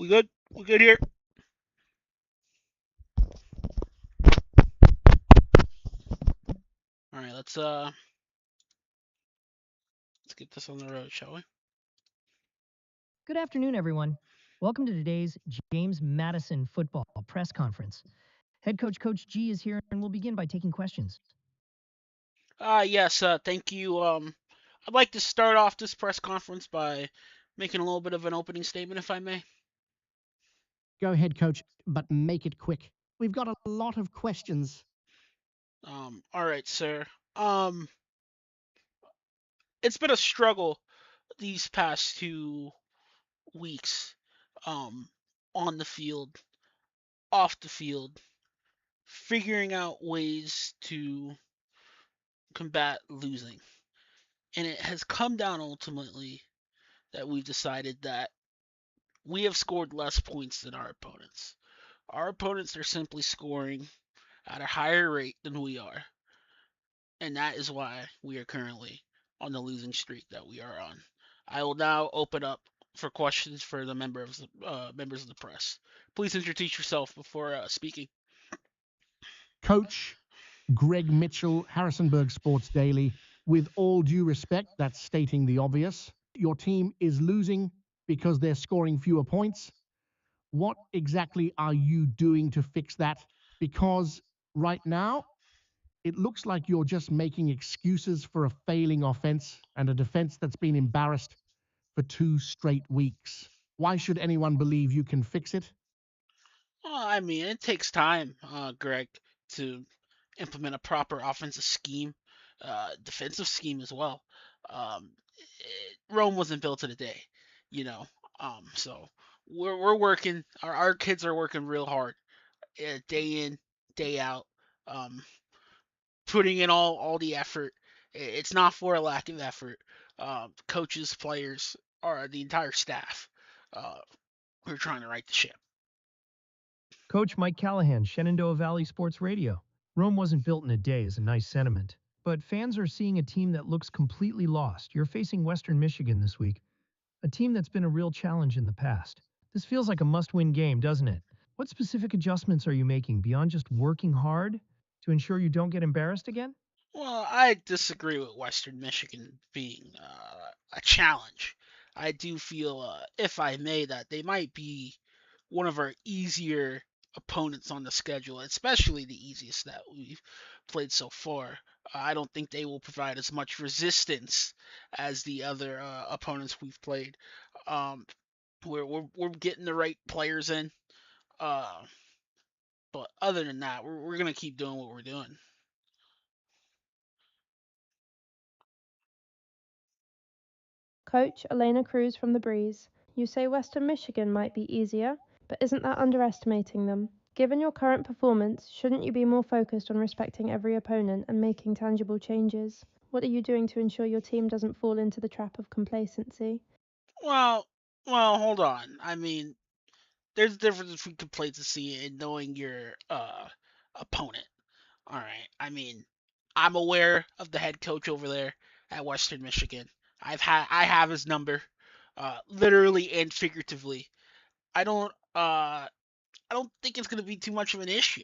We good? We good here? All right, let's get this on the road, shall we? Good afternoon, everyone. Welcome to today's James Madison football press conference. Head coach Coach G is here and we'll begin by taking questions. Yes. Thank you. I'd like to start off this press conference by making a little bit of an opening statement, if I may. Go ahead, coach, but make it quick. We've got a lot of questions. All right, sir. Um, it's been a struggle these past 2 weeks. Um, on the field, off the field, figuring out ways to combat losing, and it has come down ultimately that we've decided that we have scored less points than our opponents. Our opponents are simply scoring at a higher rate than we are, and that is why we are currently on the losing streak that we are on. I will now open up for questions for the members of the press. Please introduce yourself before speaking. Coach Greg Mitchell, Harrisonburg Sports Daily. With all due respect, that's stating the obvious. Your team is losing because they're scoring fewer points. What exactly are you doing to fix that? Because right now, it looks like you're just making excuses for a failing offense and a defense that's been embarrassed for 2 straight weeks. Why should anyone believe you can fix it? Well, I mean, it takes time, Greg, to implement a proper offensive scheme, defensive scheme as well. Rome wasn't built in a day, you know. So we're working. Our kids are working real hard, day in, day out, um, putting in all the effort. It's not for a lack of effort. Coaches, players, or the entire staff. Uh, we're trying to right the ship. Coach Mike Callahan, Shenandoah Valley Sports Radio. Rome wasn't built in a day is a nice sentiment, but fans are seeing a team that looks completely lost. You're facing Western Michigan this week, a team that's been a real challenge in the past. This feels like a must-win game, doesn't it? What specific adjustments are you making beyond just working hard to ensure you don't get embarrassed again? Well, I disagree with Western Michigan being a challenge. I do feel, if I may, that they might be one of our easier opponents on the schedule, especially the easiest that we've played so far. I don't think they will provide as much resistance as the other opponents we've played. Um, we're getting the right players in, uh, but other than that, we're gonna keep doing what we're doing. Coach Elena Cruz from The Breeze. You say Western Michigan might be easier, but isn't that underestimating them? Given your current performance, shouldn't you be more focused on respecting every opponent and making tangible changes? What are you doing to ensure your team doesn't fall into the trap of complacency? Well, well, hold on. I mean, there's a difference between complacency and knowing your opponent. All right. I mean, I'm aware of the head coach over there at Western Michigan. I have his number, literally and figuratively. I don't uh I don't think it's gonna be too much of an issue.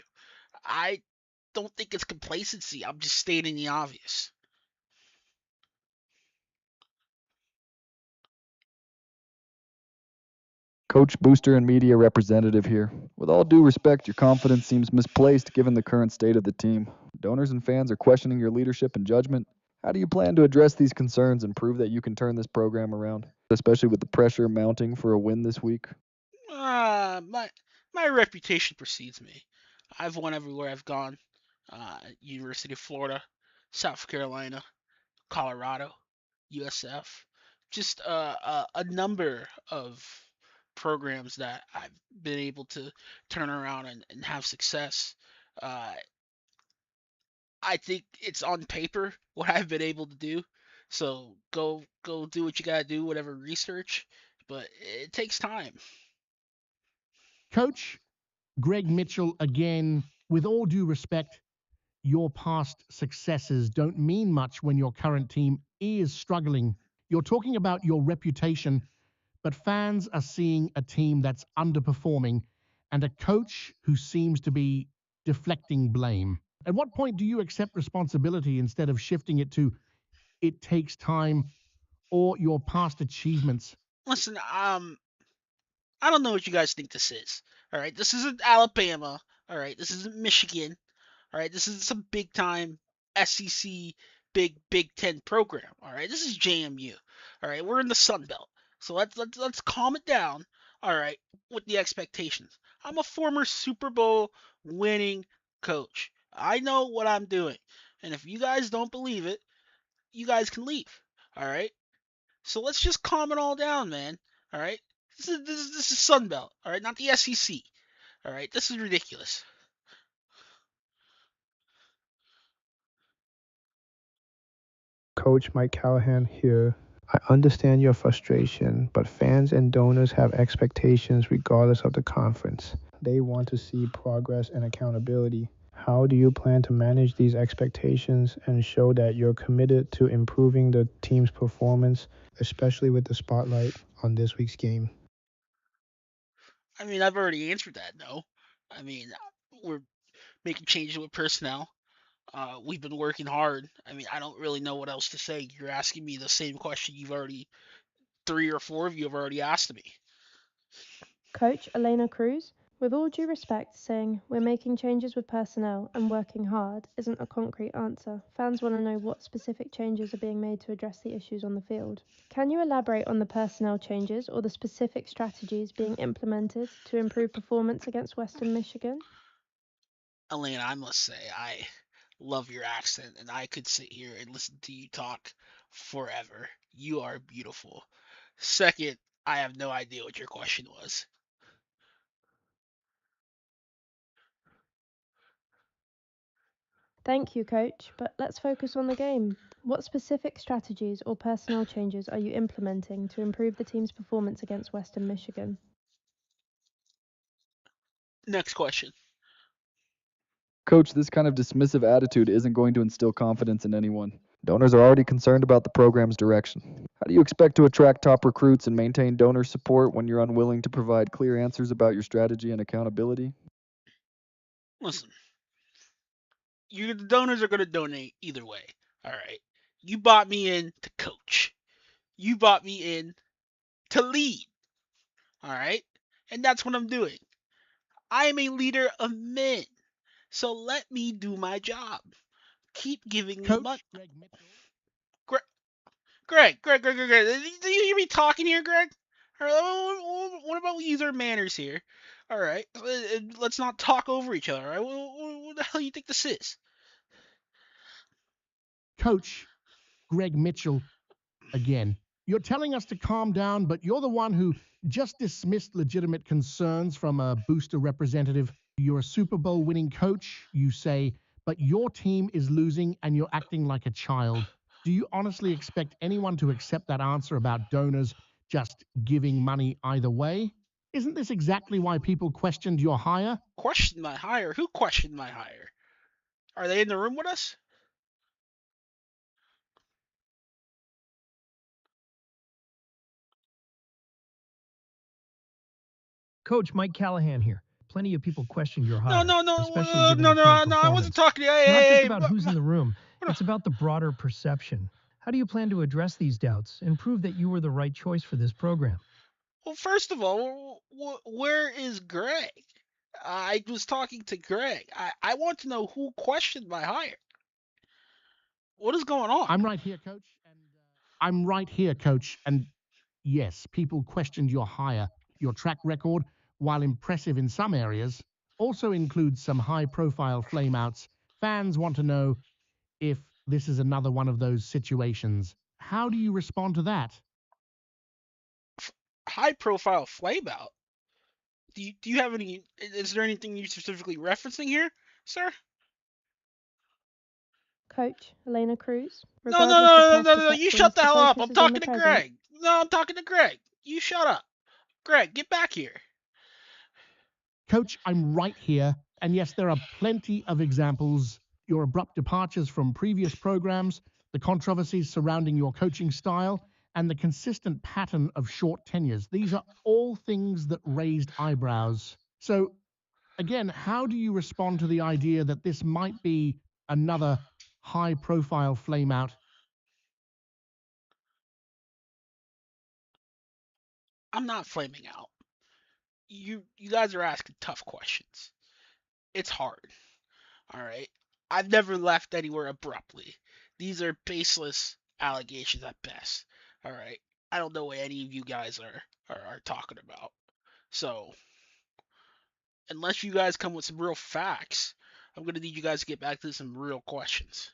I don't think it's complacency. I'm just stating the obvious. Coach, booster, and media representative here. With all due respect, your confidence seems misplaced given the current state of the team. Donors and fans are questioning your leadership and judgment. How do you plan to address these concerns and prove that you can turn this program around, especially with the pressure mounting for a win this week? My reputation precedes me. I've won everywhere I've gone. University of Florida, South Carolina, Colorado, USF, just a number of programs that I've been able to turn around and have success. Uh, I think it's on paper what I've been able to do. So go do what you gotta do, whatever research, but it takes time. Coach Greg Mitchell, again, with all due respect, your past successes don't mean much when your current team is struggling. You're talking about your reputation, but fans are seeing a team that's underperforming and a coach who seems to be deflecting blame. At what point do you accept responsibility instead of shifting it to it takes time or your past achievements? Listen, I don't know what you guys think this is. All right, this isn't Alabama. All right, this isn't Michigan. All right, this is some big time SEC Big Ten program. All right, this is JMU. All right, we're in the Sun Belt, so let's calm it down. All right, with the expectations. I'm a former Super Bowl winning coach. I know what I'm doing, and if you guys don't believe it, you guys can leave. All right, so let's just calm it all down, man. All right, this is Sun Belt. All right, not the SEC. All right, this is ridiculous. Coach Mike Callahan here. I understand your frustration, but fans and donors have expectations regardless of the conference. They want to see progress and accountability. How do you plan to manage these expectations and show that you're committed to improving the team's performance, especially with the spotlight on this week's game? I mean, I've already answered that. No, I mean, we're making changes with personnel. We've been working hard. I mean, I don't really know what else to say. You're asking me the same question you've already, three or four of you have already asked me. Coach Elena Cruz, with all due respect, saying we're making changes with personnel and working hard isn't a concrete answer. Fans want to know what specific changes are being made to address the issues on the field. Can you elaborate on the personnel changes or the specific strategies being implemented to improve performance against Western Michigan? Elena, I must say, I love your accent, and I could sit here and listen to you talk forever. You are beautiful. Second, I have no idea what your question was. Thank you, Coach, but let's focus on the game. What specific strategies or personnel changes are you implementing to improve the team's performance against Western Michigan? Next question. Coach, this kind of dismissive attitude isn't going to instill confidence in anyone. Donors are already concerned about the program's direction. How do you expect to attract top recruits and maintain donor support when you're unwilling to provide clear answers about your strategy and accountability? Listen, the donors are going to donate either way. All right. You bought me in to coach. You bought me in to lead. All right. And that's what I'm doing. I am a leader of men. So let me do my job. Keep giving me money. Coach Greg Mitchell. Greg. Do you hear me talking here, Greg? All right, what about we use our manners here? All right. Let's not talk over each other. All right. What the hell do you think this is? Coach Greg Mitchell again. You're telling us to calm down, but you're the one who just dismissed legitimate concerns from a booster representative. You're a Super Bowl winning coach, you say, but your team is losing and you're acting like a child. Do you honestly expect anyone to accept that answer about donors just giving money either way? Isn't this exactly why people questioned your hire? Question my hire? Who questioned my hire? Are they in the room with us? Coach Mike Callahan here. Plenty of people questioned your No, hire, no, no, especially given no, your current no, no. I wasn't performance. talking to you. It's not just Hey, about who's in the room, what- it's about the broader perception. How do you plan to address these doubts and prove that you were the right choice for this program? Well, first of all, where is Greg? I was talking to Greg. I want to know who questioned my hire. What is going on? I'm right here, coach. I'm right here, coach. And yes, people questioned your hire. Your track record, while impressive in some areas, also includes some high profile flameouts. Fans want to know if this is another one of those situations. How do you respond to that? High profile flame out. Do you have any? Is there anything you specifically referencing here, sir? Coach Elena Cruz, No, no, regardless of no, no, past no, no. You shut deflections, the the hell up. focus I'm is on the talking to present. Greg. No, I'm talking to Greg. You shut up. Greg, get back here. Coach, I'm right here. And yes, there are plenty of examples. Your abrupt departures from previous programs, the controversies surrounding your coaching style, and the consistent pattern of short tenures. These are all things that raised eyebrows. So, again, how do you respond to the idea that this might be another high-profile flameout? I'm not flaming out. You guys are asking tough questions. It's hard. All right. I've never left anywhere abruptly. These are baseless allegations at best. All right. I don't know what any of you guys are talking about. So unless you guys come with some real facts, I'm gonna need you guys to get back to some real questions.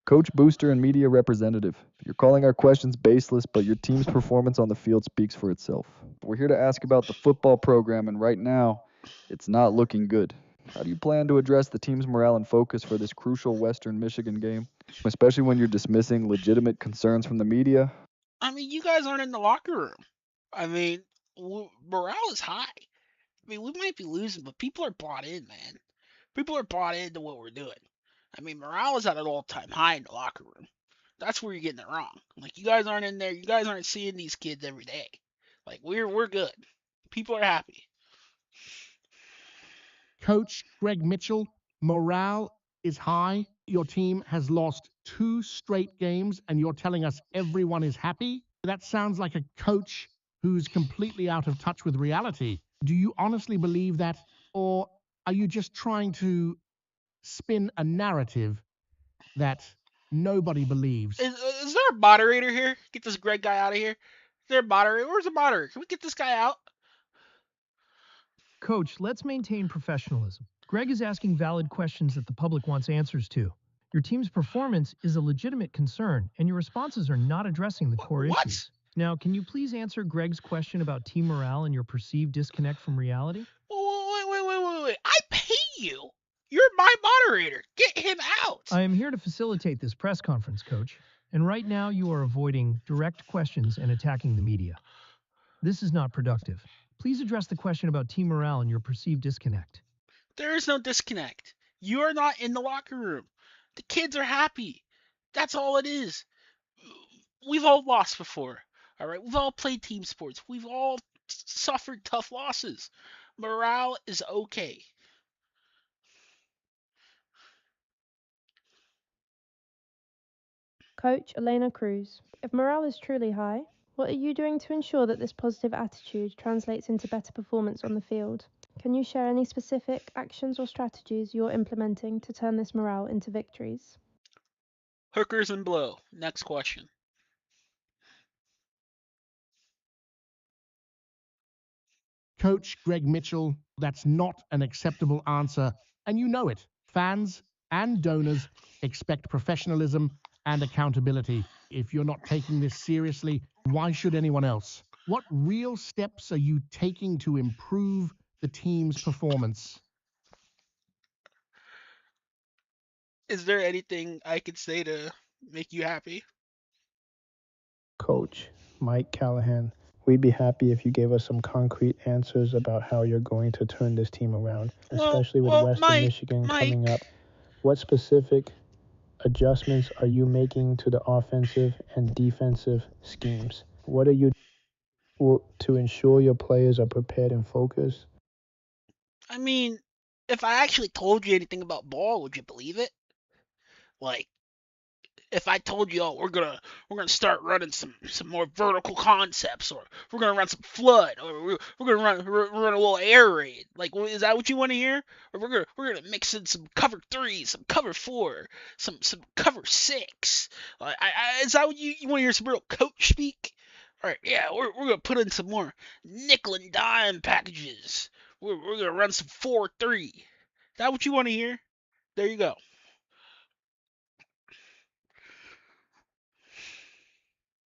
Coach, booster, and media representative. You're calling our questions baseless, but your team's performance on the field speaks for itself. We're here to ask about the football program, and right now, it's not looking good. How do you plan to address the team's morale and focus for this crucial Western Michigan game, especially when you're dismissing legitimate concerns from the media? I mean, you guys aren't in the locker room. I mean, morale is high. I mean, we might be losing, but people are bought in, man. People are bought into what we're doing. I mean, morale is at an all-time high in the locker room. That's where you're getting it wrong. Like, you guys aren't in there. You guys aren't seeing these kids every day. Like, we're good. People are happy. Coach Greg Mitchell, morale is high. Your team has lost 2 straight games, and you're telling us everyone is happy? That sounds like a coach who's completely out of touch with reality. Do you honestly believe that, or are you just trying to spin a narrative that nobody believes? Is there a moderator here? Get this Greg guy out of here. Is there a moderator? Where's the moderator? Can we get this guy out? Coach, let's maintain professionalism. Greg is asking valid questions that the public wants answers to. Your team's performance is a legitimate concern, and your responses are not addressing the core What? issues. Now, can you please answer Greg's question about team morale and your perceived disconnect from reality? Wait. I pay you. You're my moderator. Get him out. I am here to facilitate this press conference, Coach, and right now you are avoiding direct questions and attacking the media. This is not productive. Please address the question about team morale and your perceived disconnect. There is no disconnect. You are not in the locker room. The kids are happy. That's all it is. We've all lost before. All right. We've all played team sports. We've all suffered tough losses. Morale is okay. Coach Elena Cruz, if morale is truly high, what are you doing to ensure that this positive attitude translates into better performance on the field? Can you share any specific actions or strategies you're implementing to turn this morale into victories? Hookers and blow. Next question. Coach Greg Mitchell, that's not an acceptable answer, and you know it. Fans and donors expect professionalism and accountability. If you're not taking this seriously, why should anyone else? What real steps are you taking to improve the team's performance? Is there anything I could say to make you happy? Coach Mike Callahan, we'd be happy if you gave us some concrete answers about how you're going to turn this team around, especially with Western Michigan coming up. What specific adjustments are you making to the offensive and defensive schemes? What are you to ensure your players are prepared and focused? I mean, if I actually told you anything about ball, would you believe it? Like, if I told you, oh, we're gonna start running some more vertical concepts, or we're gonna run some flood, or we're gonna run a little air raid. Like, is that what you want to hear? Or we're gonna mix in some cover 3, some cover 4, some cover 6. Is that what you want to hear? Some real coach speak? All right, yeah, we're gonna put in some more nickel and dime packages. We're gonna run some 4-3. Is that what you want to hear? There you go.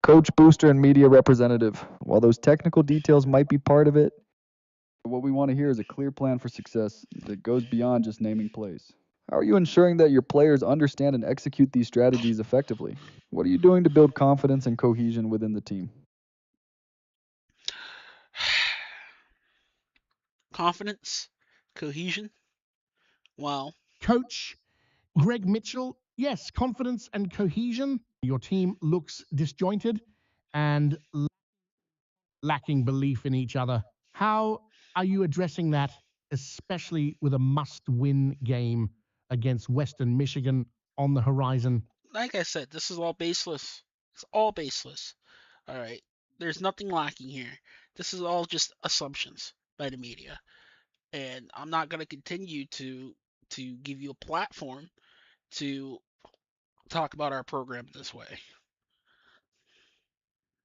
Coach, booster, and media representative. While those technical details might be part of it, what we want to hear is a clear plan for success that goes beyond just naming plays. How are you ensuring that your players understand and execute these strategies effectively? What are you doing to build confidence and cohesion within the team? Confidence, cohesion. Well, Coach Greg Mitchell, yes, confidence and cohesion. Your team looks disjointed and lacking belief in each other. How are you addressing that, especially with a must-win game against Western Michigan on the horizon? Like I said, this is all baseless. It's all baseless. All right. There's nothing lacking here. This is all just assumptions by the media. And I'm not going to continue to give you a platform to talk about our program this way.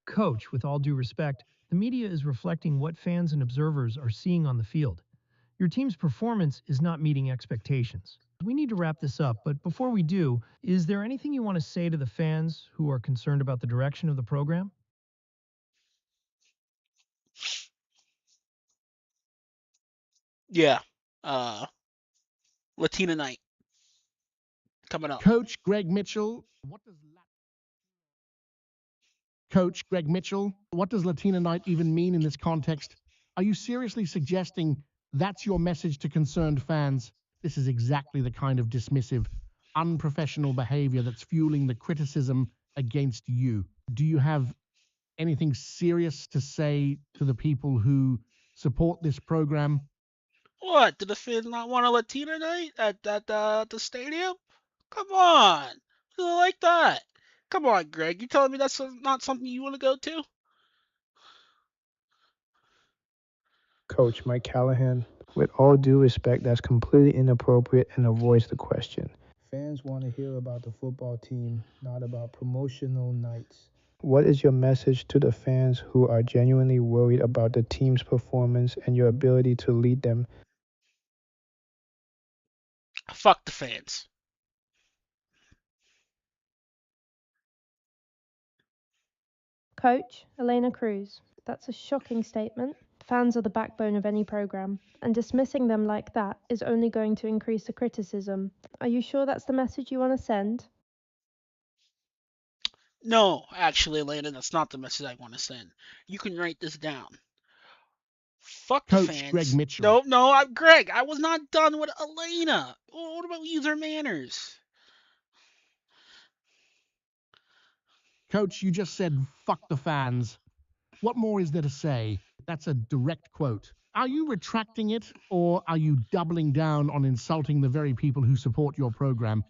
Coach, with all due respect, the media is reflecting what fans and observers are seeing on the field. Your team's performance is not meeting expectations. We need to wrap this up, but before we do, is there anything you want to say to the fans who are concerned about the direction of the program? Yeah. Uh Latina night coming up. Coach Greg Mitchell, what does Latina Night even mean in this context? Are you seriously suggesting that's your message to concerned fans? This is exactly the kind of dismissive, unprofessional behavior that's fueling the criticism against you. Do you have anything serious to say to the people who support this program? What? Did the fans not want a Latina night at the stadium? Come on. Who like that? Come on, Greg. You telling me that's not something you want to go to? Coach Mike Callahan, with all due respect, that's completely inappropriate and avoids the question. Fans want to hear about the football team, not about promotional nights. What is your message to the fans who are genuinely worried about the team's performance and your ability to lead them? Fuck the fans. Coach, Elena Cruz. That's a shocking statement. Fans are the backbone of any program, and dismissing them like that is only going to increase the criticism. Are you sure that's the message you want to send? No, actually, Landon, that's not the message I want to send. You can write this down. Fuck the Coach Greg fans. Mitchell. No, I'm Greg. I was not done with Elena. What about user manners? Coach, you just said, fuck the fans. What more is there to say? That's a direct quote. Are you retracting it, or are you doubling down on insulting the very people who support your program?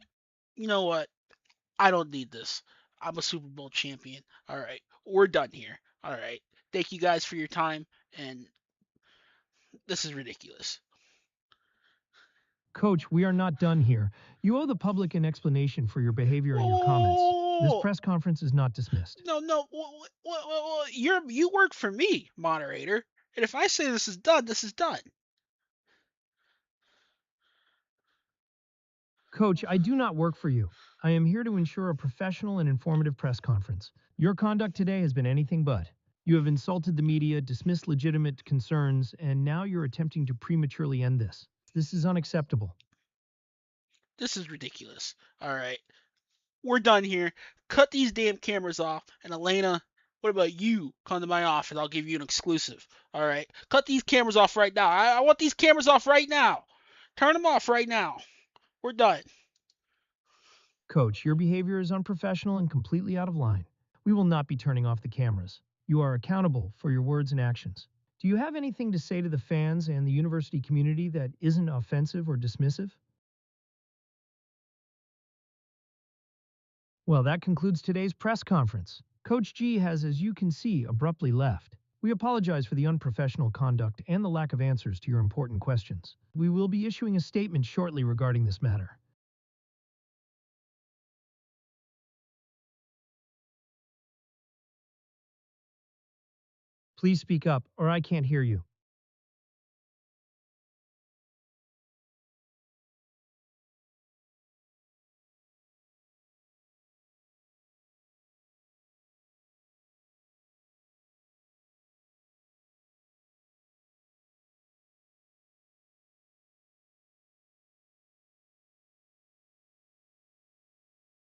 You know what? I don't need this. I'm a Super Bowl champion. All right. We're done here. All right. Thank you guys for your time, and this is ridiculous. Coach, we are not done here. You owe the public an explanation for your behavior and your comments. This Whoa. press conference is not dismissed. No. You work for me, moderator. And if I say this is done, this is done. Coach, I do not work for you. I am here to ensure a professional and informative press conference. Your conduct today has been anything but. You have insulted the media, dismissed legitimate concerns, and now you're attempting to prematurely end this. This is unacceptable. This is ridiculous. All right. We're done here. Cut these damn cameras off. And Elena, what about you? Come to my office. I'll give you an exclusive. All right. Cut these cameras off right now. I want these cameras off right now. Turn them off right now. We're done. Coach, your behavior is unprofessional and completely out of line. We will not be turning off the cameras. You are accountable for your words and actions. Do you have anything to say to the fans and the university community that isn't offensive or dismissive? Well, that concludes today's press conference. Coach G has, as you can see, abruptly left. We apologize for the unprofessional conduct and the lack of answers to your important questions. We will be issuing a statement shortly regarding this matter. Please speak up, or I can't hear you.